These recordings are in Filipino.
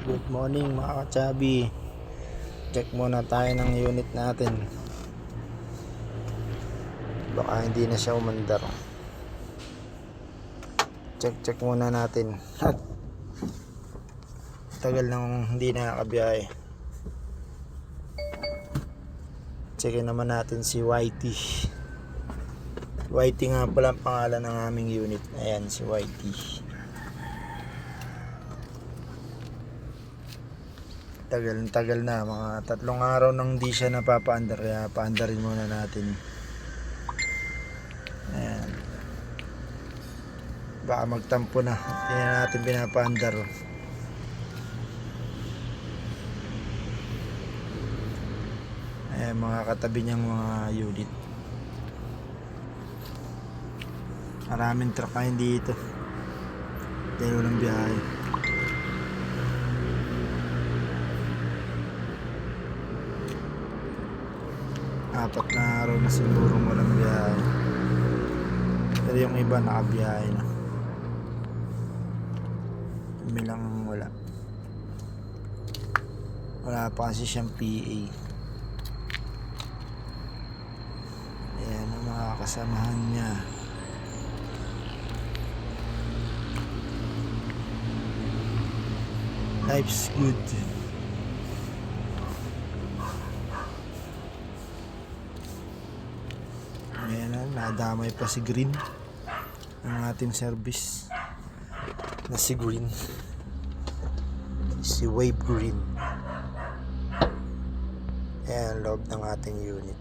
Good morning mga kachabi. Check muna tayo ng unit natin. Baka hindi na siya umandar. Check muna natin. Tagal nang hindi nakakabiyahe. Checkin naman natin si Whitey. Whitey nga pala ang pangalan ng aming unit. Ayan si Whitey. Tagal na, mga 3 araw nang di siya napapaandar, kaya paandarin muna natin. Ayan. Baka magtampo na, hindi na natin pinapaandar. Ayan, mga katabi niyang mga unit. Maraming truck ngayon dito dahil walang biyahe. Apat na araw na siguro walang biyahe, pero yung iba nakabiyahe na. Kami lang ang wala pa kasi siyang PA. Ayan ang mga kasamahan niya. Life's good. Ayan na, nadamay pa si Green, ang ating service na si Green, si Wave Green. Ayan, loob ng ating unit.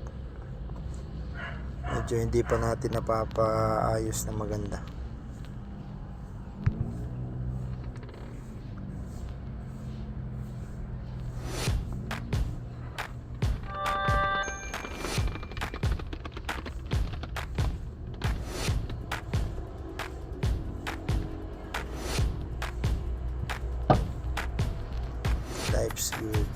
Medyo hindi pa natin napapaayos na maganda. Life's good.